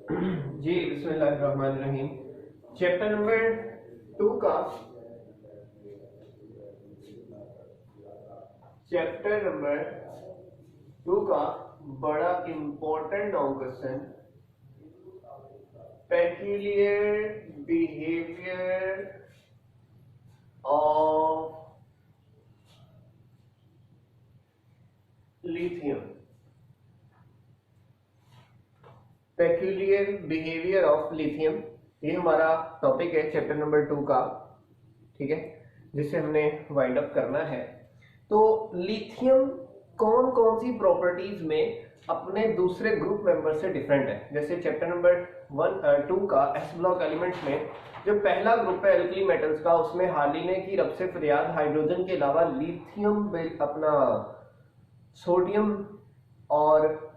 जी बिस्मिल्लाहिर्रहमानिर्रहीम। Chapter number 2 का chapter number 2 का बड़ा important noun question, peculiar behaviour of lithium. Peculiar behaviour of lithium, ये हमारा टॉपिक है चैप्टर नंबर 2 का, ठीक है, जिसे हमने वाइंड अप करना है। तो लिथियम कौन कौन सी प्रॉपर्टीज में अपने दूसरे ग्रुप मेंबर से डिफरेंट है। जैसे चैप्टर नंबर 2 का एस ब्लॉक एलिमेंट्स में जो पहला ग्रुप है एल्कली मेटल्स का, उसमें हालिने की रब से फरियाद हाइड्रोजन के अलावा लिथियम अपना सोडियम और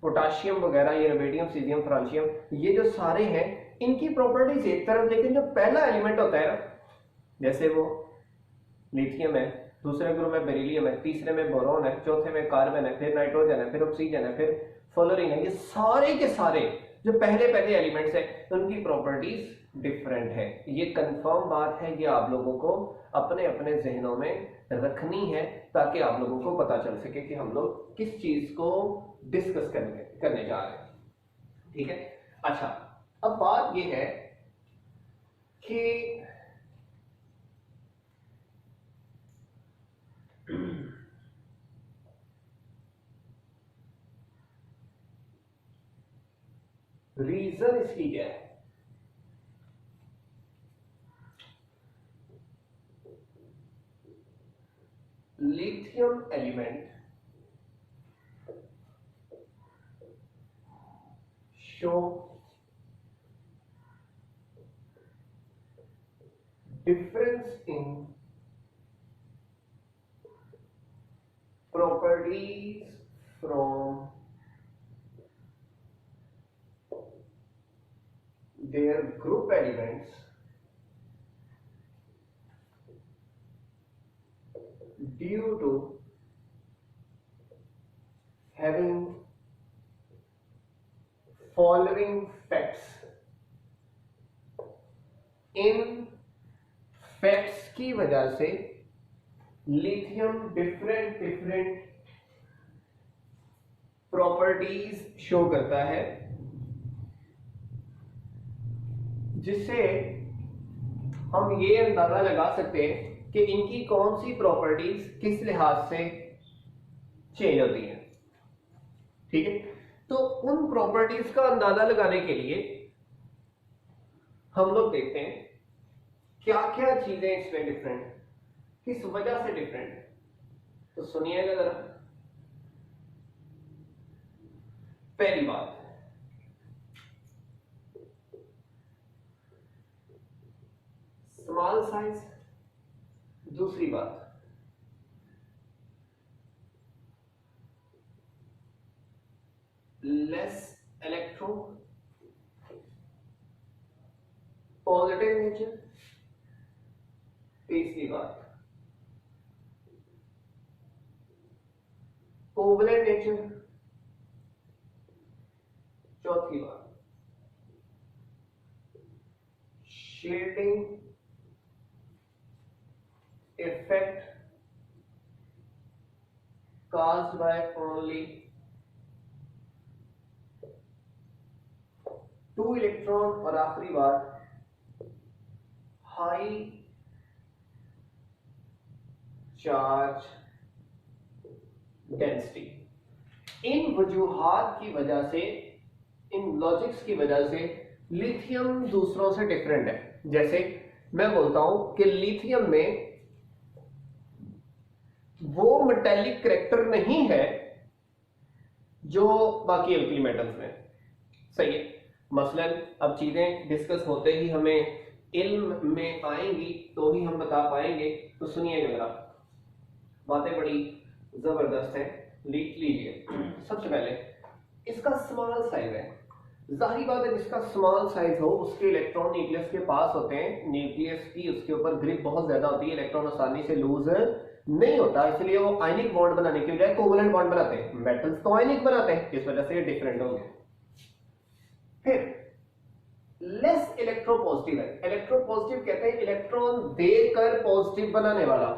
पोटाशियम वगैरह, ये रुबिडियम सीजियम फ्रांशियम, ये जो सारे हैं इनकी प्रॉपर्टीज एक तरफ, लेकिन जो पहला एलिमेंट होता है ना, जैसे वो लिथियम है, दूसरे ग्रुप में बेरिलियम है, तीसरे में बोरॉन है, चौथे में कार्बन है, फिर नाइट्रोजन है, फिर ऑक्सीजन है, फिर फ्लोरीन है, ये सारे के सारे जो पहले पहले एलिमेंट्स हैं उनकी प्रॉपर्टीज डिफरेंट है। ये कंफर्म बात है, ये आप लोगों को अपने अपने जहनों में रखनी है ताकि आप लोगों को पता चल सके कि हम लोग किस चीज को डिस्कस करने जा रहे हैं, ठीक है। अच्छा, अब बात ये है कि रीजन इसकी क्या है। Lithium element show difference in properties from their group elements due to having following facts। In facts की वजह से lithium different different properties show करता है, जिससे हम ये अंदाजा लगा सकते हैं कि इनकी कौन सी प्रॉपर्टीज किस लिहाज से चेंज होती हैं, ठीक है। तो उन प्रॉपर्टीज का अंदाजा लगाने के लिए हम लोग देखते हैं क्या क्या चीजें इसमें डिफरेंट, किस वजह से डिफरेंट है। तो सुनिएगा जरा। पहली बात, स्मॉल साइज। दूसरी बात, लेस इलेक्ट्रो पॉजिटिव नेचर। तीसरी बात, कोवलेंट नेचर। चौथी बात, shielding effect caused by only 2 electron. और आखिरी बात, हाई चार्ज डेंसिटी। इन वजूहात की वजह से, इन लॉजिक्स की वजह से लिथियम दूसरों से डिफरेंट है। जैसे मैं बोलता हूं कि लिथियम में वो मेटेलिक करैक्टर नहीं है जो बाकी एल्कली मेटल्स में, सही है। मसलन अब चीजें डिस्कस होते ही हमें इल्म में आएंगी तो ही हम बता पाएंगे। तो सुनिएगा जरा, बातें बड़ी जबरदस्त हैं, लिख लीजिए। सबसे पहले इसका स्मॉल साइज है। जाहिर बात है, जिसका स्मॉल साइज हो उसके इलेक्ट्रॉन न्यूक्लियस के पास होते हैं, न्यूक्लियस की उसके ऊपर ग्रिप बहुत ज्यादा होती है, इलेक्ट्रॉन आसानी से लूज नहीं होता, इसलिए वो आयनिक बॉन्ड बनाने की बजाय कोवलेंट बॉन्ड बनाते हैं। मेटल्स तो आयनिक बनाते हैं, इस वजह से ये डिफरेंट होंगे। फिर लेस इलेक्ट्रोपॉजिटिव है। इलेक्ट्रोपॉजिटिव कहते हैं इलेक्ट्रॉन देकर पॉजिटिव बनाने वाला।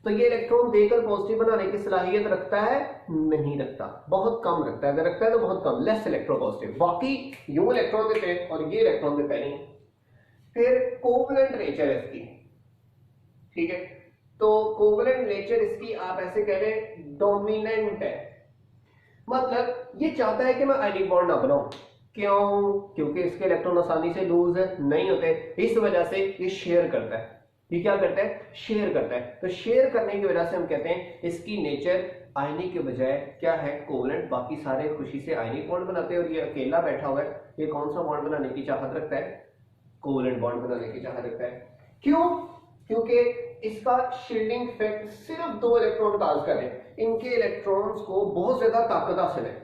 तो ये इलेक्ट्रॉन देकर पॉजिटिव बनाने की सलाहियत रखता है? नहीं रखता, बहुत कम रखता है। अगर रखता है तो बहुत कम, लेस इलेक्ट्रोपॉजिटिव। बाकी यूं इलेक्ट्रॉन देते हैं और ये इलेक्ट्रॉन देते नहीं। फिर कोवलेंट नेचर है इसकी, ठीक है। तो कोवलेंट नेचर इसकी आप ऐसे कह लें डोमिनेंट है। मतलब ये चाहता है कि मैं आयनिक बॉन्ड ना बनाऊं। क्यों? क्योंकि इसके इलेक्ट्रॉन आसानी से लूज नहीं होते, इस वजह से ये शेयर करता है। ये क्या करता है? शेयर करता है। तो शेयर करने की वजह से हम कहते हैं इसकी नेचर आयनिक के बजाय क्या है? कोवलेंट। बाकी सारे खुशी से आयनिक बॉन्ड बनाते हैं और ये अकेला बैठा हुआ है, ये कौन सा बॉन्ड बनाने की चाहत रखता है? कोवलेंट बॉन्ड बनाने की चाहत रखता है। क्यों? क्योंकि इसका शील्डिंग इफेक्ट सिर्फ 2 इलेक्ट्रॉन काज कर रहे हैं। इनके इलेक्ट्रॉन्स को बहुत ज्यादा ताकत हासिल है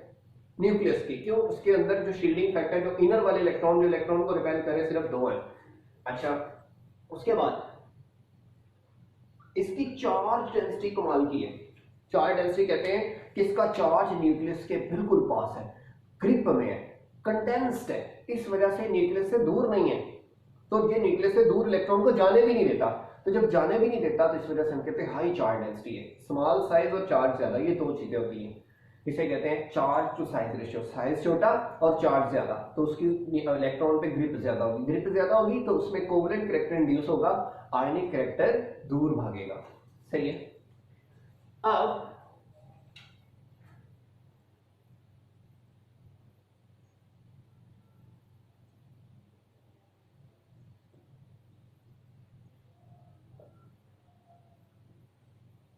न्यूक्लियस की। क्यों? उसके अंदर जो शील्डिंग इफेक्ट है, जो इनर वाले इलेक्ट्रॉन जो इलेक्ट्रॉन को रिपेल करे, सिर्फ 2 है। अच्छा, उसके बाद इसकी चार्ज डेंसिटी कमाल की है। चार्ज डेंसिटी कहते हैं कि इसका चार्ज न्यूक्लियस के बिल्कुल पास है, ग्रिप में है, कंडेंस्ड है, इस वजह से न्यूक्लियस से दूर नहीं है। तो ये न्यूक्लियस से दूर इलेक्ट्रॉन को जाने भी नहीं देता। तो जब जाने भी नहीं देता तो इस वजह से हम कहते हैं हाई चार्ज डेंसिटी है। स्मॉल साइज और चार्ज ज्यादा, ये 2 चीजें होती हैं। इसे कहते हैं charge to size ratio. Size छोटा और चार्ज ज्यादा, तो उसकी इलेक्ट्रॉन पे ग्रिप ज्यादा होगी। ग्रिप ज्यादा होगी तो उसमें कोवलेंट कैरेक्टर इंड्यूस होगा, आयनिक कैरेक्टर दूर भागेगा। सही है। अब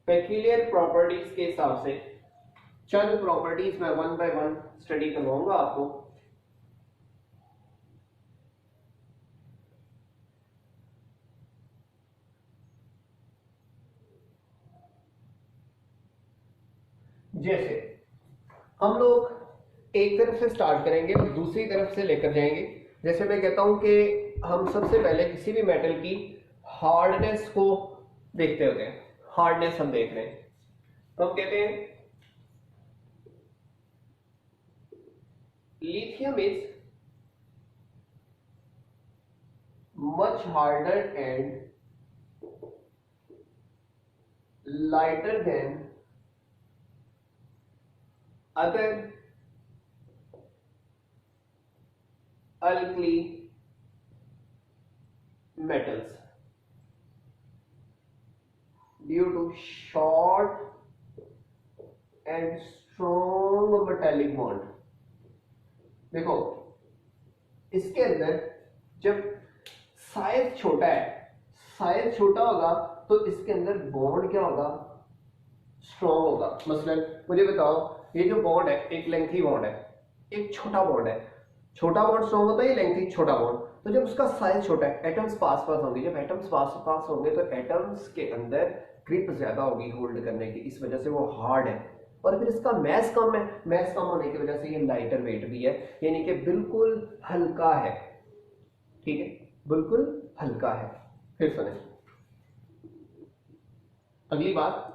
पेक्यूलियर प्रॉपर्टीज के हिसाब से चंद प्रॉपर्टीज मैं 1 बाय 1 स्टडी करवाऊंगा आपको। जैसे हम लोग एक तरफ से स्टार्ट करेंगे और दूसरी तरफ से लेकर जाएंगे। जैसे मैं कहता हूं कि हम सबसे पहले किसी भी मेटल की हार्डनेस को देखते होते हैं। हार्डनेस हम देख रहे हैं तो हम कहते हैं lithium is much harder and lighter than other alkali metals due to short and strong metallic bond। देखो इसके अंदर जब साइज छोटा है, साइज छोटा होगा तो इसके अंदर बॉन्ड क्या होगा? स्ट्रॉन्ग होगा। मसलन मुझे बताओ, ये जो बॉन्ड है एक लेंथी बॉन्ड है, एक छोटा बॉन्ड है। छोटा बॉन्ड स्ट्रॉन्ग होता है, ये लेंथी छोटा बॉन्ड। तो जब उसका साइज छोटा है, एटम्स पास पास होंगे। जब एटम्स पास पास होंगे तो एटम्स के अंदर ग्रिप ज्यादा होगी होल्ड करने की, इस वजह से वो हार्ड है। और फिर इसका मैस कम है, मैस कम होने की वजह से ये लाइटर वेट भी है, यानी कि बिल्कुल हल्का है। ठीक है, बिल्कुल हल्का है। फिर सुने अगली बात।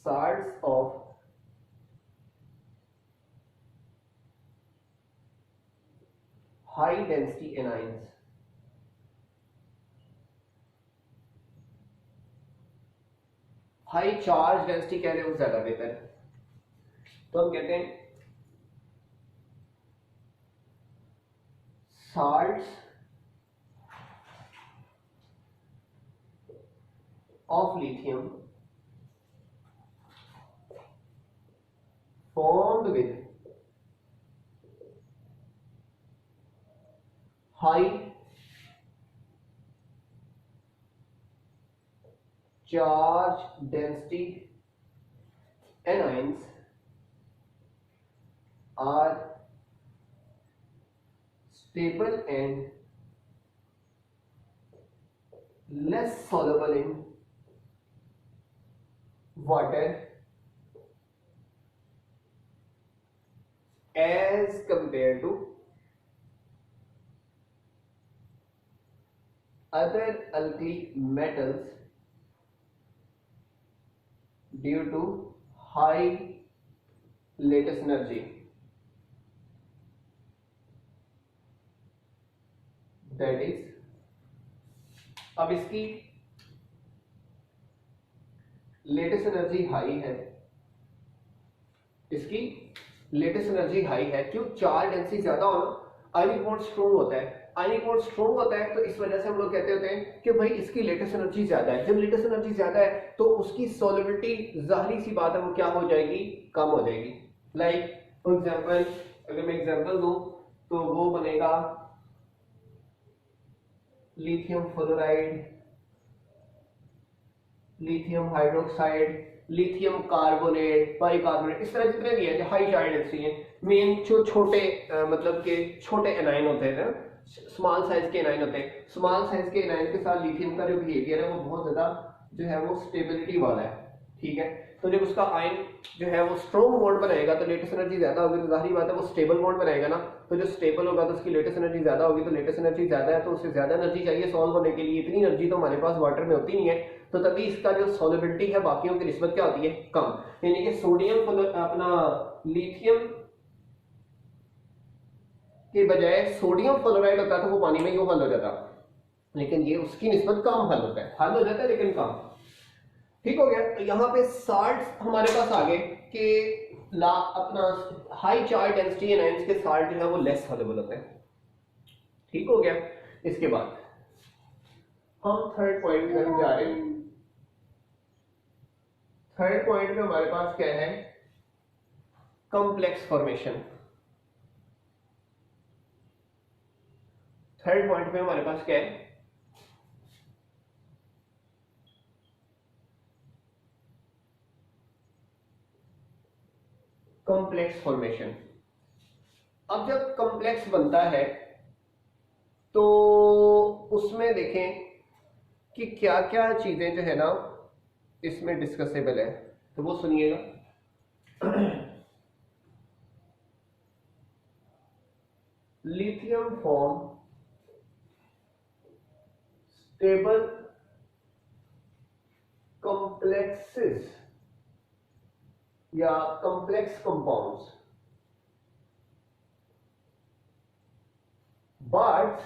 salts of high density anions high charge density कह रहे हो ज्यादा बेहतर है। तो हम कहते हैं salts of lithium formed with high charge density anions are stable and less soluble in water as compared to other alkali metals due to high lattice energy, that is, अब इसकी लेटेस्ट एनर्जी हाई है, इसकी latest energy high है, क्यों? Charge density ज्यादा होना, ionic bond strong होता है, आयनिक बॉन्ड स्ट्रॉन्ग होता है, तो इस वजह से हम लोग कहते होते हैं कि भाई इसकी लेटेस्ट एनर्जी ज्यादा है। जब लेटेस्ट एनर्जी ज्यादा है तो उसकी सॉल्युबिलिटी जाहिर सी बात है वो क्या हो जाएगी, कम हो जाएगी। लाइक फॉर एग्जांपल, अगर मैं एग्जांपल दूं तो वो बनेगा lithium fluoride, lithium hydroxide, lithium carbonate, bicarbonate, इस तरह जितने भी है हाई चार्ज डेंसिटी है। मेन जो छोटे मतलब के छोटे एनाइन होते हैं ना, स्मॉल साइज के एनाइन होते हैं, स्मॉल साइज के एनाइन के साथ लिथियम का जो बिहेवियर है वो बहुत ज्यादा जो है वो स्टेबिलिटी वाला है, ठीक है। तो जब उसका आयन जो है वो स्ट्रॉन्ग बॉन्ड बनाएगा तो लेटेस्ट एनर्जी ज्यादा होगी, तो जाहिर बात है वो स्टेबल बॉन्ड बनाएगा ना, तो जो स्टेबल होगा तो उसकी लेटेस्ट एनर्जी ज्यादा होगी, तो लेटेस्ट एनर्जी ज्यादा है तो उससे ज्यादा एनर्जी चाहिए सॉल्व होने के लिए। इतनी एनर्जी तो हमारे पास वाटर में होती नहीं है, तो तभी इसका जो सॉल्युबिलिटी है बाकियों की निस्बत क्या होती है, कम। यानी कि सोडियम अपना लिथियम के बजाय सोडियम फ्लोराइड होता है तो वो पानी में यूं हल हो जाता, लेकिन ये उसकी निस्बत कम हल होता है, हल हो जाता है लेकिन कम। ठीक हो गया। तो यहाँ पे साल्ट हमारे पास आ गए कि अपना हाई चार्ज डेंसिटी एनाइंस के साल्ट जो है वो लेस सॉल्युबल होते हैं। ठीक हो गया। इसके बाद हम थर्ड पॉइंट की तरफ जा रहे हैं। थर्ड पॉइंट में हमारे पास क्या है, कॉम्प्लेक्स फॉर्मेशन। थर्ड पॉइंट में हमारे पास क्या है, कॉम्प्लेक्स फॉर्मेशन। अब जब कॉम्प्लेक्स बनता है तो उसमें देखें कि क्या क्या चीजें जो है ना इसमें डिस्कसेबल है, तो वो सुनिएगा। लिथियम फॉर्म स्टेबल कॉम्प्लेक्सेस या complex compounds, but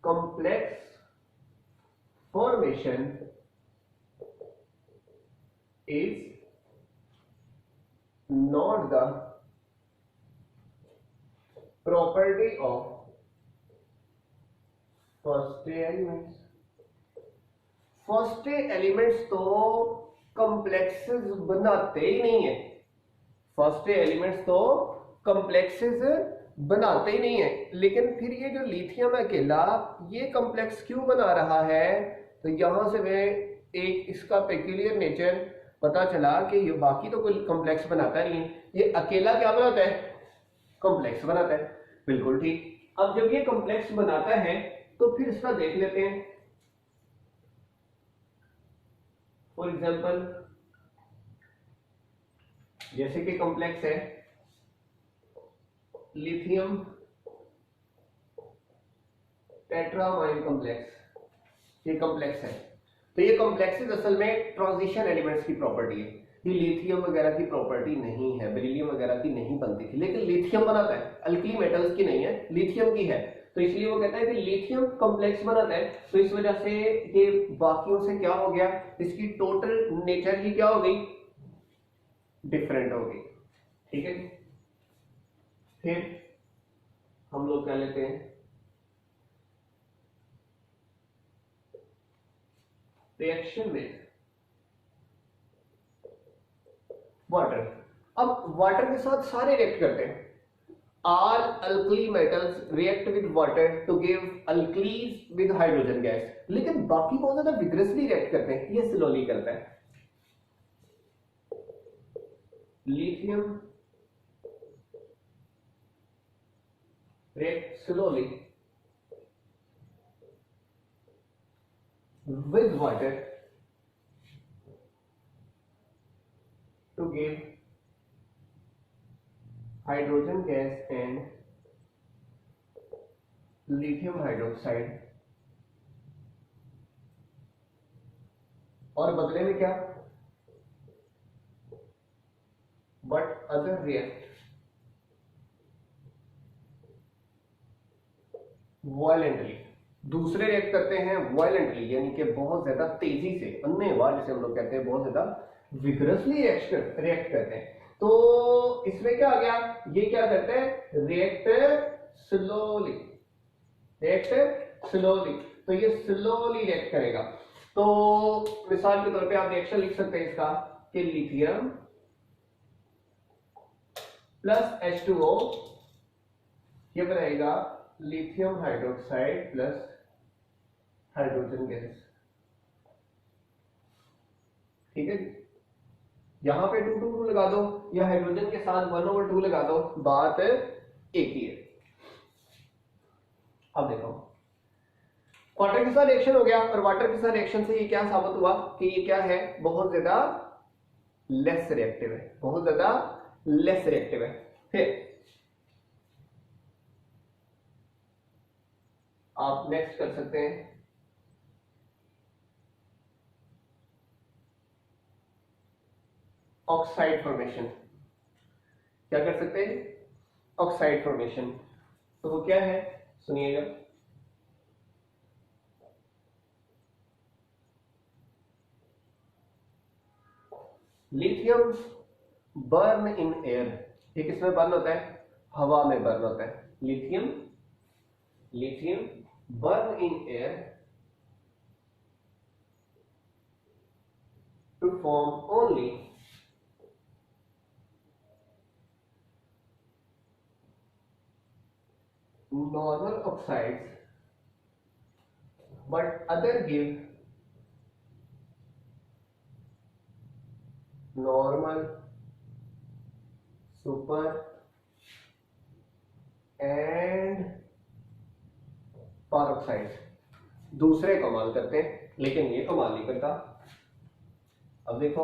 complex formation is not the property of first elements. First elements तो कॉम्प्लेक्सेस बनाते ही नहीं है, फर्स्ट एलिमेंट्स तो कॉम्प्लेक्सेस बनाते ही नहीं है। लेकिन फिर ये जो लिथियम है अकेला, ये कॉम्प्लेक्स क्यों बना रहा है, तो यहां से मैं एक इसका पेक्यूलियर नेचर पता चला कि ये बाकी तो कोई कॉम्प्लेक्स बनाता नहीं है, ये अकेला क्या बनाता है, कॉम्प्लेक्स बनाता है। बिल्कुल ठीक। अब जब ये कॉम्प्लेक्स बनाता है तो फिर इसका देख लेते हैं। फॉर एग्जाम्पल जैसे कि कॉम्प्लेक्स है लिथियम टेट्रामाइन कॉम्प्लेक्स, ये कॉम्प्लेक्स है। तो ये कॉम्प्लेक्सेस असल में ट्रांजिशन एलिमेंट्स की प्रॉपर्टी है, ये लिथियम वगैरह की प्रॉपर्टी नहीं है, बेरिलियम वगैरह की नहीं बनती थी, लेकिन लिथियम बनाता है, अल्कली मेटल्स की नहीं है, लिथियम की है। तो इसलिए वो कहता है कि लिथियम कॉम्प्लेक्स बनाता है, तो इस वजह से ये बाकियों से क्या हो गया, इसकी टोटल नेचर ही क्या हो गई, डिफरेंट हो गई। ठीक है। फिर हम लोग क्या लेते हैं, रिएक्शन में वाटर। अब वाटर के साथ सारे रिएक्ट करते हैं, all alkali metals react with water to give alkalis with hydrogen gas, लेकिन बाकी बहुत ज्यादा विग्रेसली रिएक्ट करते हैं, ये स्लोली करता है। Lithium react slowly with water to give hydrogen gas and lithium hydroxide और बदले में क्या, बट अदर रिएक्ट वायलेंटली, दूसरे रिएक्ट करते हैं वायलेंटली, यानी कि बहुत ज्यादा तेजी से, अन्यवाद जिसे हम लोग कहते हैं, बहुत ज्यादा विग्रसली रिएक्ट करते हैं। तो इसमें क्या आ गया, ये क्या करते हैं, रिएक्ट स्लोली, रिएक्ट स्लोली, तो ये स्लोली रिएक्ट करेगा। तो मिसाल के तौर पे आप रिएक्शन लिख सकते हैं इसका कि लिथियम प्लस H2O ये बनाएगा lithium hydroxide plus hydrogen gas. ठीक है, यहां पे 2 लगा दो या हाइड्रोजन के साथ 1/2 लगा दो, बात एक ही है। अब देखो वाटर के साथ रिएक्शन हो गया, और वाटर के साथ रिएक्शन से ये क्या साबित हुआ कि ये क्या है, बहुत ज्यादा लेस रिएक्टिव है, बहुत ज्यादा लेस रिएक्टिव है। फिर आप नेक्स्ट कर सकते हैं ऑक्साइड फॉर्मेशन। क्या कर सकते हैं, ऑक्साइड फॉर्मेशन। तो वो क्या है, सुनिएगा। लिथियम बर्न इन एयर, ये किसमें बर्न होता है, हवा में बर्न होता है। Lithium burn in air to form only normal oxides, but other give normal, super and peroxides। दूसरे कमाल करते हैं लेकिन ये कमाल नहीं करता। अब देखो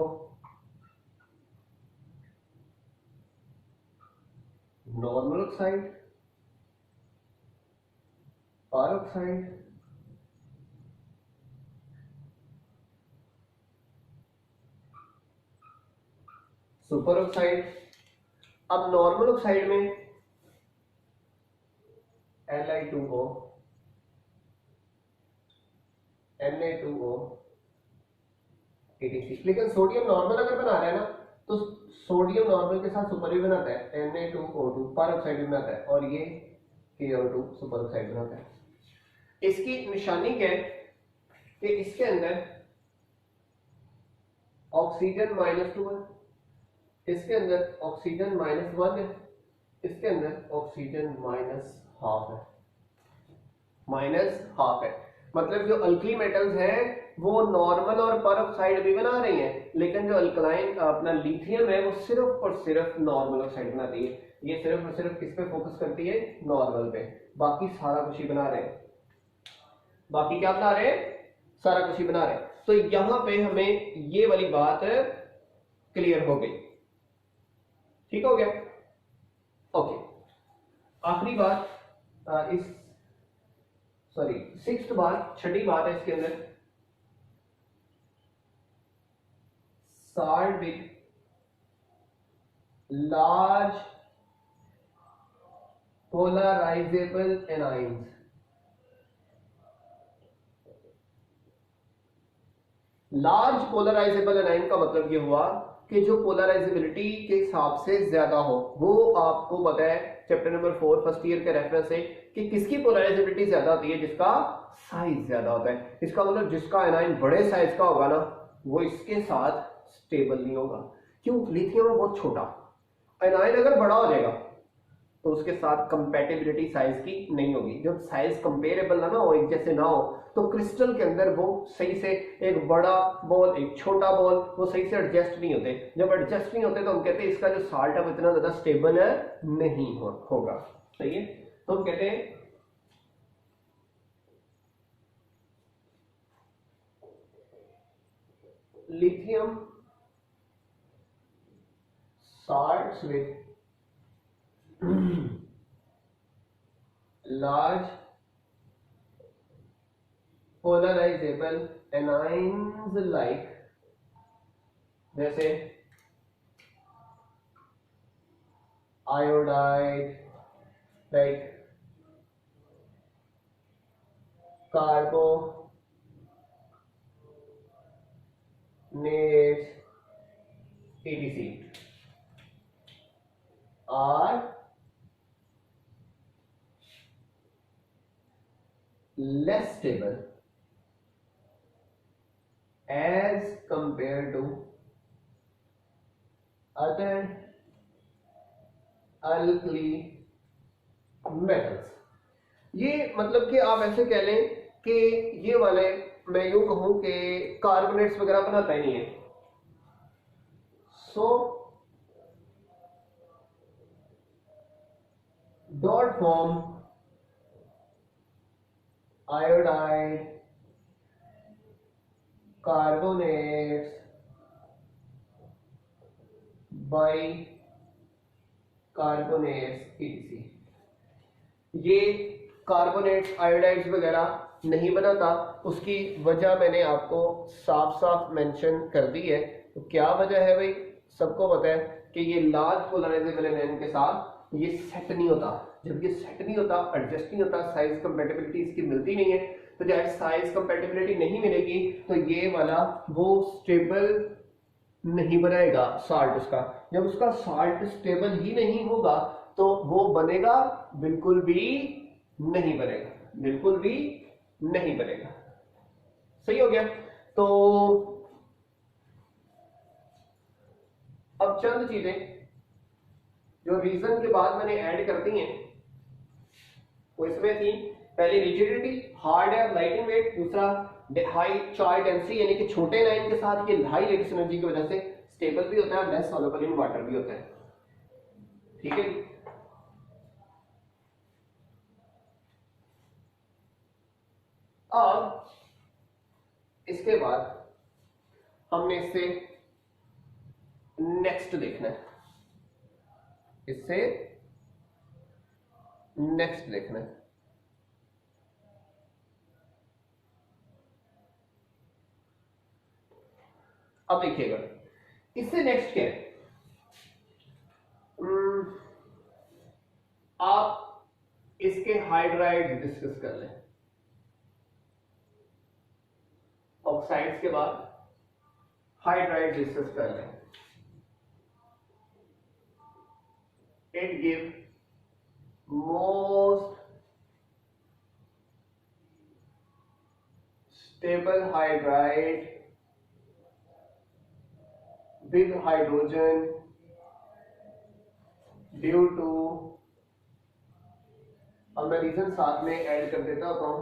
normal oxide, peroxide, super oxide. अब नॉर्मल ऑक्साइड में Li2O, Na2O, etc। लेकिन सोडियम नॉर्मल अगर बना रहा है ना, तो सोडियम नॉर्मल के साथ सुपर भी बनाता है, Na2O2 पेरोक्साइड भी बनाता है, और ये KO2 सुपर ऑक्साइड बनाता है। इसकी निशानी क्या है कि इसके अंदर ऑक्सीजन -2 है, इसके अंदर ऑक्सीजन -1 है, इसके अंदर ऑक्सीजन -½ है, -½ है। मतलब जो अल्कली मेटल्स हैं वो नॉर्मल और पेरोक्साइड भी बना रही हैं, लेकिन जो अल्कलाइन अपना लिथियम है वो सिर्फ और सिर्फ नॉर्मल ऑक्साइड बनाती है। ये सिर्फ और सिर्फ किस पे फोकस करती है, नॉर्मल पे, बाकी सारा कुछ ही बना रहे हैं। बाकी क्या बना रहे हैं, सारा कुछ ही बना रहे हैं। तो यहां पे हमें ये वाली बात क्लियर हो गई, ठीक हो गया। ओके, आखिरी बात इस सॉरी 6th बात, छठी बात है इसके अंदर, salt with large polarizable anions। Large polarisable A9 का मतलब ये हुआ कि जो पोलराइजेबिलिटी के हिसाब से ज्यादा हो। वो आपको पता है चैप्टर नंबर 4 फर्स्ट ईयर के रेफरेंस से कि किसकी पोलराइजेबिलिटी ज्यादा होती है, जिसका साइज ज्यादा होता है। इसका मतलब जिसका एनाइन बड़े साइज का होगा ना, वो इसके साथ स्टेबल नहीं होगा। क्यों, लिथियम है बहुत छोटा, एनाइन अगर बड़ा हो जाएगा तो उसके साथ कंपैटिबिलिटी साइज की नहीं होगी। जब साइज कंपेरेबल ना हो, एक जैसे ना हो, तो क्रिस्टल के अंदर वो सही से, एक बड़ा बॉल एक छोटा बॉल, वो सही से एडजस्ट नहीं होते। जब एडजस्ट नहीं होते तो हम कहते हैं इसका जो साल्ट है वो इतना ज्यादा स्टेबल नहीं होगा। सही है, तो हम कहते हैं lithium salts with large polarizable anions like जैसे iodide, right, carbonates etc are less stable as compared to other alkali metals। ये मतलब कि आप ऐसे कह लें कि ये वाले, मैं यूं कहूं कि कार्बोनेट्स वगैरह बनाता ही नहीं है। So dot form iodide, carbonates, by carbonates etc। ये कार्बोनेट्स आयोडाइड्स वगैरह नहीं बनाता। उसकी वजह मैंने आपको साफ साफ मेंशन कर दी है। तो क्या वजह है भाई, सबको पता है कि ये लार्ज पोलराइजेबल एनायन के साथ ये सेट नहीं होता। जब ये सेट नहीं होता, एडजस्ट नहीं होता, साइज कंपैटिबिलिटी इसकी मिलती नहीं है, तो जब साइज कंपैटिबिलिटी नहीं मिलेगी तो ये वाला वो स्टेबल नहीं बनाएगा साल्ट उसका। जब उसका साल्ट स्टेबल ही नहीं होगा तो वो बनेगा बिल्कुल भी नहीं बनेगा, बिल्कुल भी नहीं बनेगा। सही हो गया। तो अब चंद चीजें जो रीजन के बाद मैंने ऐड कर दी हैं वो इसमें थी। पहली रिजिडिटी, हार्ड है, लाइट इन वेट। दूसरा हाई चार्ज डेंसिटी, यानी कि छोटे लाइन के साथ ये हाई लेटेस्ट एनर्जी की वजह से स्टेबल भी होता है, लेस सॉल्युबल इन वाटर भी होता है। ठीक है। अब इसके बाद हमने इससे नेक्स्ट देखना है, इससे नेक्स्ट देखना है। अब देखिएगा इससे नेक्स्ट क्या है। आप इसके हाइड्राइड डिस्कस कर लें। ऑक्साइड्स के बाद हाइड्राइड डिस्कस कर लें। It give most stable hydride with hydrogen due to, अब मैं रीजन साथ में ऐड कर देता हूं,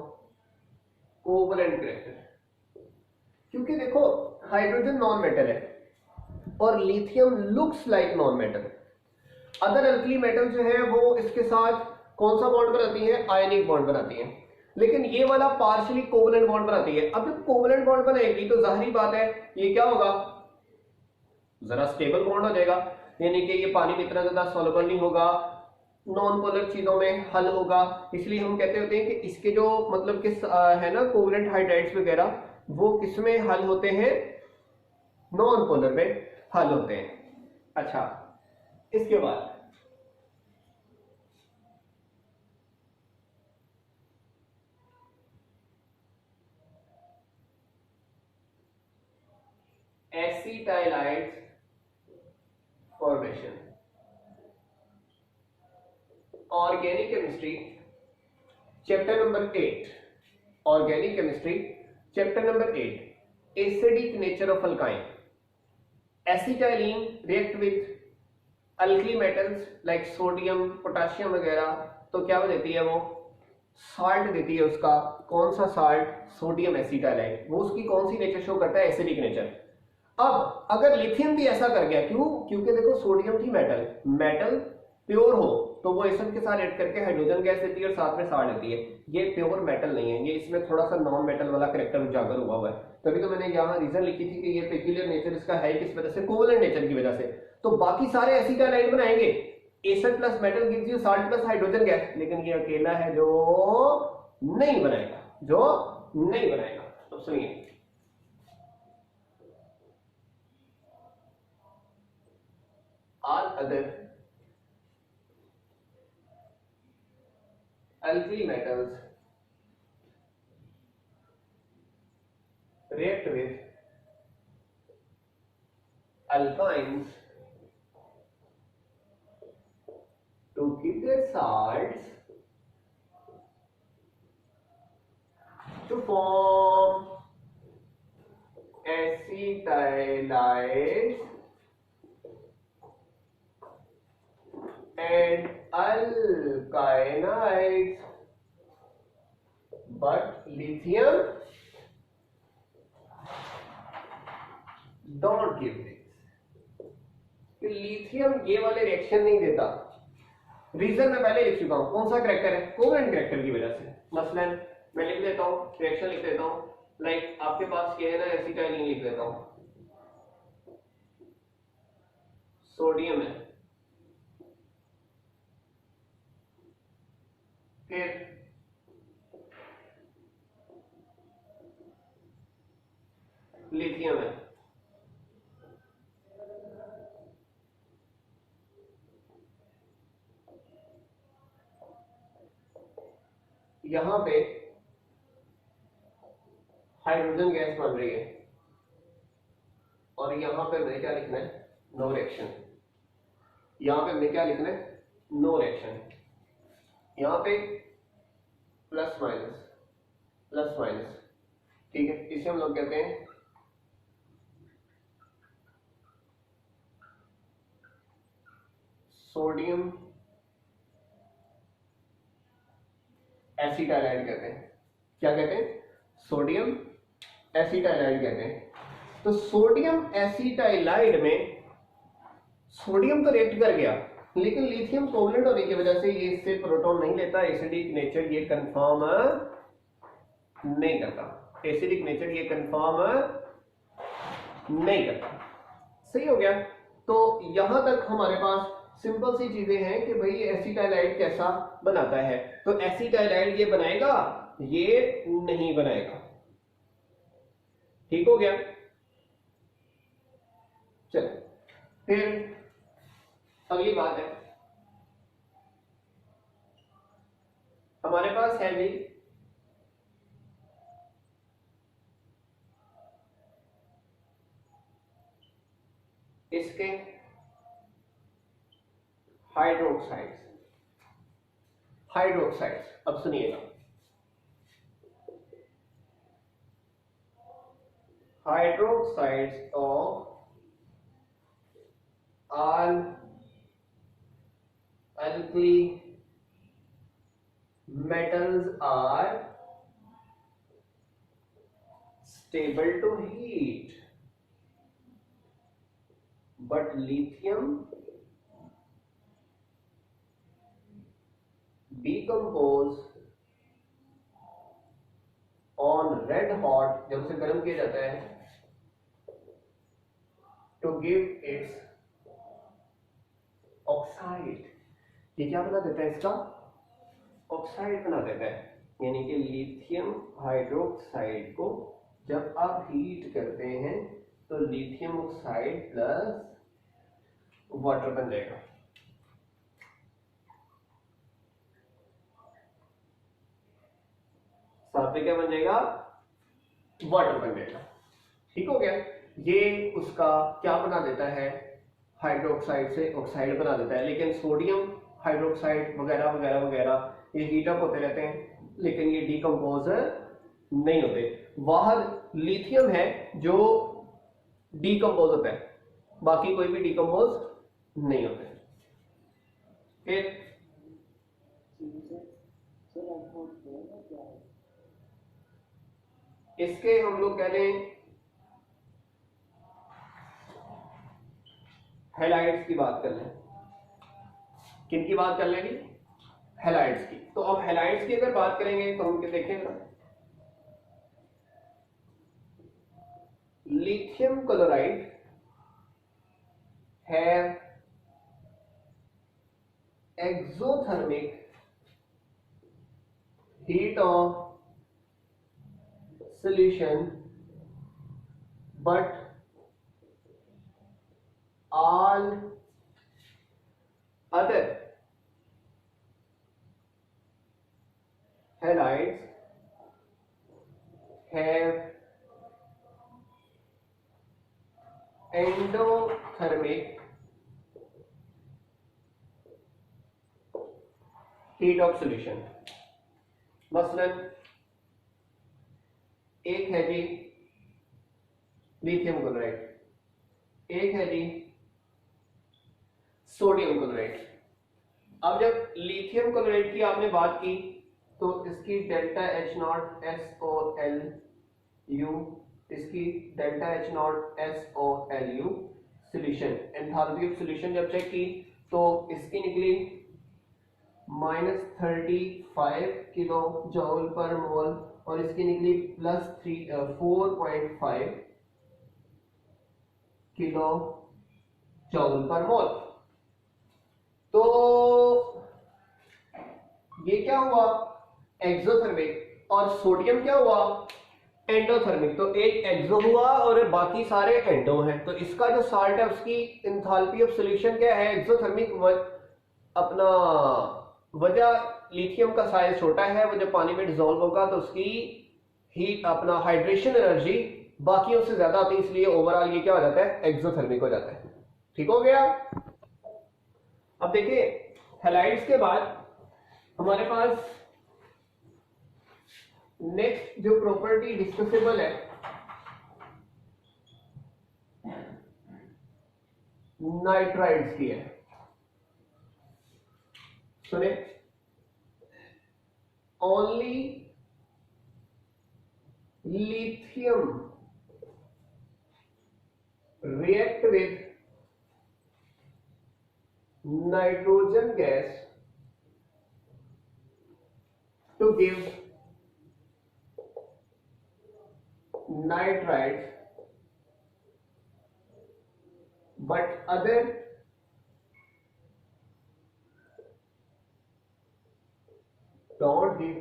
कोवलेंट करेक्टर। क्योंकि देखो हाइड्रोजन नॉन मेटल है और lithium looks like non metal. Other alkali metal जो है वो इसके साथ कौन सा बॉन्ड बनाती है, आयनिक बॉन्ड बनाती है, लेकिन ये वाला पार्शियली कोवलेंट बॉन्ड बनाती है। अब जब कोवलेंट बॉन्ड बनाएगी तो जाहिर बात है ये क्या होगा, जरा स्टेबल बॉन्ड हो जाएगा, यानी कि ये पानी में इतना ज्यादा सॉल्युबल नहीं होगा, नॉन पोलर चीजों में हल होगा। इसलिए हम कहते होते हैं कि इसके जो मतलब कि है ना कोवलेंट हाइड्राइड्स वगैरह, वो किसमें हल होते हैं, नॉन पोलर में हल होते हैं। अच्छा, इसके बाद acetylides formation, organic chemistry chapter number 8, organic chemistry chapter number 8, acidic nature of alkyne. Acetylene react with alkali metals like sodium, potassium वगैरह, तो क्या देती है, वो साल्ट देती है। उसका कौन सा साल्ट, सोडियम एसिटाइलाइड, वो उसकी कौन सी नेचर शो करता है, एसिडिक नेचर। अब अगर लिथियम भी ऐसा कर गया, क्यों, क्योंकि देखो सोडियम थी मेटल, मेटल प्योर हो तो वो एसिड के साथ ऐड करके हाइड्रोजन गैस देती है और साथ में साल्ट देती है। ये प्योर मेटल नहीं है, ये इसमें थोड़ा सा नॉन मेटल वाला कैरेक्टर उजागर हुआ है। तभी तो मैंने यहाँ रीजन लिखी थी कि ये पेक्यूलियर नेचर इसका है किस वजह से, कोवलेंट नेचर की वजह से। तो बाकी सारे एसिटाइलाइड बनाएंगे, acid plus metal gives you salt plus hydrogen gas, लेकिन ये अकेला है जो नहीं बनाएगा, जो नहीं बनाएगा। तो सुनिए, other alkali metals react with alkynes to keep their salts to form acetylides and alkynides, but lithium don't give this. Lithium ये वाले रिएक्शन नहीं देता। रीजन मैं पहले लिख चुका हूं, कौन सा करैक्टर है, कोवेलेंट करैक्टर की वजह से। मसलन मैं लिख देता हूं, रिएक्शन लिख देता हूं, लाइक आपके पास ये है ना एसिटाइलिन, लिख देता हूं सोडियम है, फिर लिथियम है, यहां पे हाइड्रोजन गैस बन रही है और यहां पे मैंने क्या लिखना है, नो रिएक्शन। यहां पे मैंने क्या लिखना है, नो रिएक्शन। यहां पे प्लस माइनस, ठीक है, इसे हम लोग कहते हैं सोडियम एसिटाइलाइड कहते हैं। क्या कहते हैं, सोडियम एसिटाइलाइड कहते हैं। तो सोडियम एसिटाइलाइड में सोडियम तो रिएक्ट कर गया, लेकिन लिथियम कोवलेंट होने की वजह से ये इससे प्रोटॉन नहीं लेता, एसिडिक नेचर ये कंफर्म नहीं करता, एसिडिक नेचर ये कंफर्म नहीं करता। सही हो गया। तो यहां तक हमारे पास सिंपल सी चीजें हैं कि भाई एसिटाइलाइड कैसा बनाता है। तो एसिटाइलाइड ये बनाएगा, ये नहीं बनाएगा। ठीक हो गया। चलो फिर अगली बात है, हमारे पास है भी इसके हाइड्रोक्साइड्स। अब सुनिएगा, hydroxides of all alkali metals are stable to heat, but lithium decompose on red hot, जब उसे गर्म किया जाता है, to give its ऑक्साइड। ये क्या बना देता है, इसका ऑक्साइड बना देता है। यानी कि लिथियम हाइड्रोक्साइड को जब आप हीट करते हैं तो लिथियम ऑक्साइड प्लस वाटर बन जाएगा। साथ में क्या बन जाएगा, वाटर बन जाएगा। ठीक हो गया। ये उसका क्या बना देता है, हाइड्रोक्साइड से ऑक्साइड बना देता है। लेकिन सोडियम हाइड्रोक्साइड वगैरह वगैरह वगैरह ये हीट अप होते रहते हैं, लेकिन ये डीकंपोज नहीं होते। वहां लिथियम है जो डीकंपोज होता है, बाकी कोई भी डीकंपोज नहीं होते। फिर इसके हम लोग कह लें हैलाइड्स की बात कर लें। किन की बात कर लेंगे, हैलाइड्स की। तो अब हैलाइड्स की अगर बात करेंगे तो हम क्या देखेंगे, lithium chloride have exothermic heat of solution, but all other halides have endothermic heat of solution। मसलन एक है जी लिथियम क्लोराइड, एक है जी सोडियम क्लोराइड। अब जब लिथियम क्लोराइड की आपने बात की तो इसकी delta H naught S O L U, इसकी delta H naught S O L U solution, enthalpy of solution जब चेक की तो इसकी निकली -35 किलो जूल पर मोल और इसकी निकली +4.5 किलो जूल पर मोल। तो ये क्या हुआ एक्सोथर्मिक और सोडियम क्या हुआ एंडोथर्मिक। तो एक एक्सो हुआ और बाकी सारे एंडो हैं। तो इसका जो साल्ट है उसकी एंथैल्पी ऑफ सॉल्यूशन क्या है एक्सोथर्मिक। अपना वजह लिथियम का साइज छोटा है, वो जब पानी में डिसॉल्व होगा तो उसकी हीट अपना हाइड्रेशन एनर्जी बाकियों से ज्यादा आती है, इसलिए ओवरऑल ये क्या हो जाता है एक्सोथर्मिक हो जाता है। ठीक हो गया। अब देखिए हैलाइड्स के बाद हमारे पास नेक्स्ट जो प्रॉपर्टी डिस्कसेबल है नाइट्राइड्स की है। सुने, only lithium react with nitrogen gas to give nitrides, but other don't give।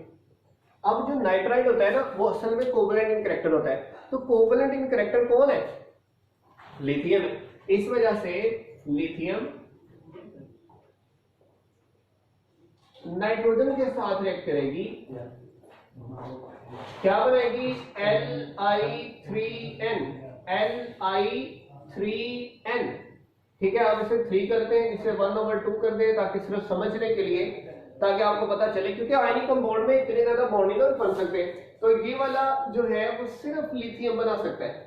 अब जो नाइट्राइड होता है ना वो असल में कोवलेंट इन कैरेक्टर होता है। तो कोवलेंट इन कैरेक्टर कौन है लिथियम है। इस वजह से लिथियम नाइट्रोजन के साथ रिएक्ट करेगी, क्या बनेगी Li3n, Li3n। ठीक है, आप इसे 3 करते हैं, इसे 1/2 कर दें ताकि सिर्फ समझने के लिए, ताकि आपको पता चले, क्योंकि आयनिक कंपाउंड में इतने ज्यादा बॉन्डिंग नहीं बन सकते। तो ये वाला जो है वो सिर्फ लिथियम बना सकता है।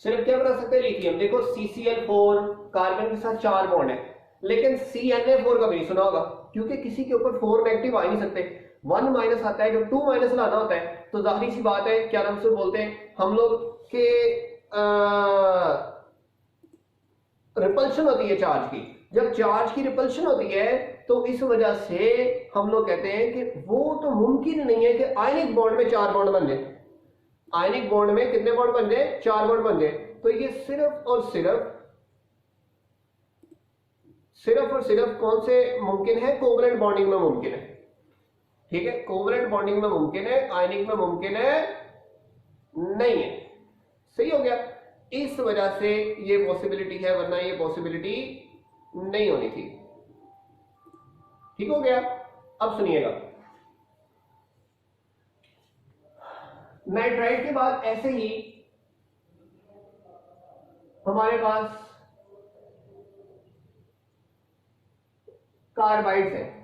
सिर्फ क्या बना सकते हैं लिथियम। देखो CCl4 कार्बन के साथ 4 बॉन्ड है, लेकिन CNA4 कभी नहीं सुना होगा, क्योंकि किसी के ऊपर 4 नेगेटिव आ ही नहीं सकते। 1 माइनस आता है, जब 2 माइनस लाना होता है तो जाहिर सी बात है क्या नाम से बोलते हैं हम लोग के रिपल्शन होती है चार्ज की। जब चार्ज की रिपल्शन होती है तो इस वजह से हम लोग कहते हैं कि वो तो मुमकिन नहीं है कि आयनिक बॉन्ड में 4 बॉन्ड बन जाए। आयनिक बॉन्ड में कितने बॉन्ड बन जाए 4 बॉन्ड बन जाए। तो ये सिर्फ और सिर्फ कौन से मुमकिन है कोवलेंट बॉन्डिंग में मुमकिन है। ठीक है, कोवलेंट बॉन्डिंग में मुमकिन है, आयनिक में मुमकिन है नहीं है। सही हो गया। इस वजह से ये पॉसिबिलिटी है, वरना ये पॉसिबिलिटी नहीं होनी थी। ठीक हो गया। अब सुनिएगा, नाइट्राइड के बाद ऐसे ही हमारे पास कार्बाइड्स हैं।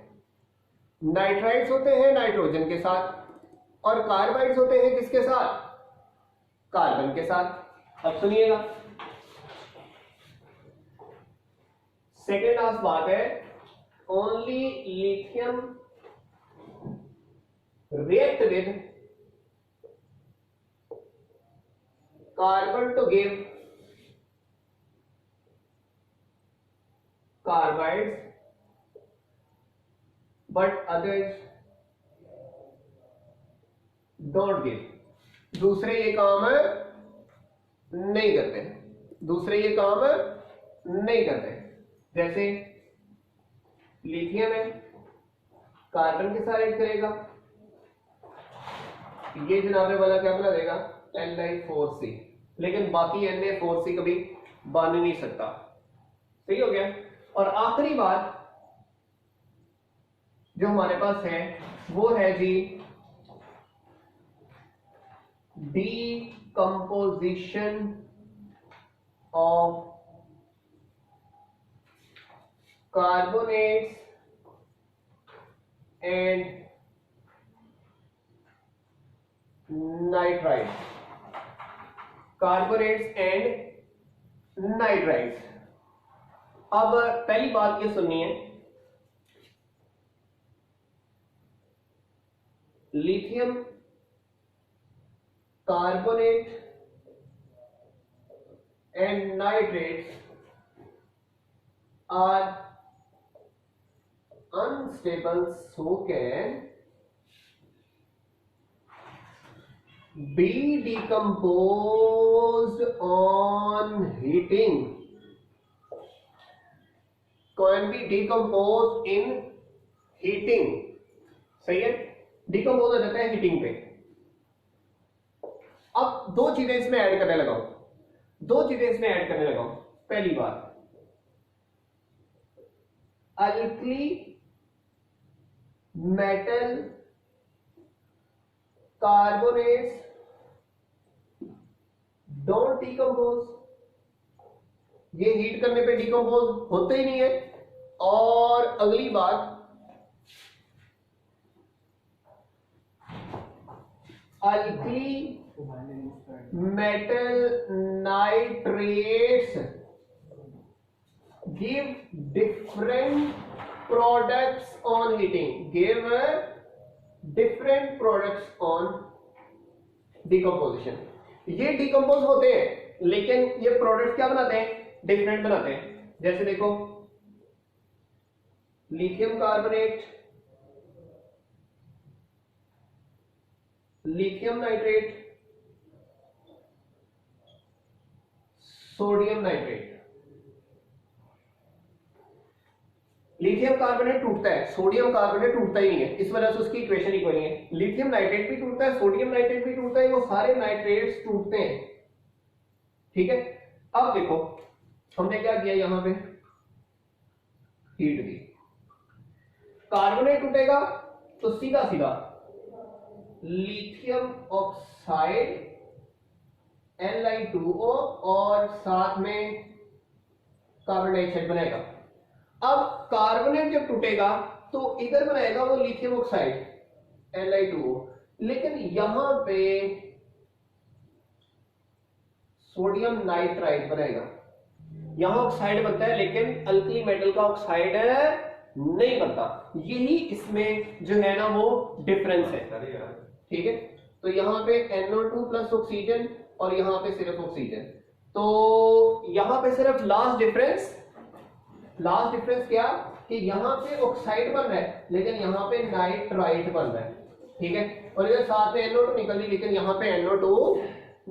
नाइट्राइड्स होते हैं नाइट्रोजन के साथ और कार्बाइड्स होते हैं किसके साथ कार्बन के साथ। अब सुनिएगा, सेकेंड लास्ट बात है, only lithium react with carbon to give carbides, but others don't give. दूसरे ये काम नहीं करते, दूसरे ये काम नहीं करते। जैसे लिथियम है, कार्बन के साथ ऐड करेगा, ये जनाबे वाला क्या बना देगा Li4C, लेकिन बाकी Na4C कभी बन नहीं सकता। सही हो गया। और आखिरी बात जो हमारे पास है वो है जी decomposition of carbonates and nitrides, carbonates and nitrides. अब पहली बात ये सुनिए, lithium carbonate and nitrates are unstable, so can be decomposed on heating, can be decomposed in heating। सही है, डिकम्पोज हो जाता है हीटिंग पे। अब दो चीजें इसमें ऐड करने लगा हूं, पहली बात, alkali metal carbonates don't decompose, ये हीट करने पे डिकम्पोज होते ही नहीं है। और अगली बात, alkali metal nitrates give different products on heating, give different products on decomposition। ये डिकम्पोज होते हैं लेकिन ये प्रोडक्ट्स क्या बनाते हैं, डिफरेंट बनाते हैं। जैसे देखो lithium carbonate, lithium nitrate, sodium nitrate. Lithium carbonate टूटता है, सोडियम कार्बोनेट टूटता ही नहीं है, इस वजह से उसकी इक्वेशन इक्वल नहीं है। लिथियम नाइट्रेट भी टूटता है, सोडियम नाइट्रेट भी टूटता है, वो सारे नाइट्रेट्स टूटते हैं। ठीक है, अब देखो हमने क्या किया, यहां पे हीट दी, कार्बोनेट टूटेगा तो सीधा सीधा लिथियम ऑक्साइड Li2O और साथ में कार्बन डाइऑक्साइड बनेगा। अब कार्बोनेट जब टूटेगा तो इधर बनाएगा वो लिथियम ऑक्साइड Li2O, लेकिन यहां पे सोडियम नाइट्राइड बनेगा। यहां ऑक्साइड बनता है लेकिन अल्कली मेटल का ऑक्साइड नहीं बनता। यही इसमें जो है ना वो डिफरेंस है। ठीक है, तो यहां पे NO2 प्लस ऑक्सीजन और यहां पे सिर्फ ऑक्सीजन। तो यहां पे सिर्फ लास्ट डिफरेंस क्या कि यहां पे ऑक्साइड बन रहा है लेकिन यहां पे नाइट्राइट बन रहा है। ठीक है, और इधर साथ में NO2 निकल रही लेकिन यहां पे NO2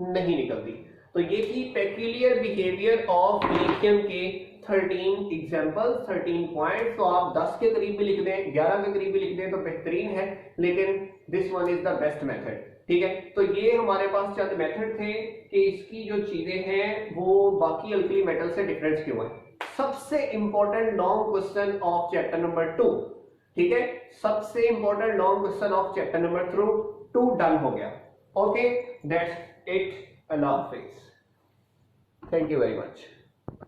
नहीं निकलती। तो ये थी पेक्यूलियर बिहेवियर ऑफ लिथियम के 13 एग्जांपल, 13 पॉइंट्स। तो आप 10 के करीब भी लिख दें, 11 के करीब भी लिख दें तो बेहतरीन है, लेकिन this one is the best method. ठीक है, तो ये हमारे पास चंद मेथड थे कि इसकी जो चीजें हैं वो बाकी अल्कली मेटल से डिफरेंस क्यों है। सबसे important long question of chapter number 2। ठीक है, सबसे important long question of chapter number 2 done हो गया। Okay, that's it, Allah Hafiz, thank you very much.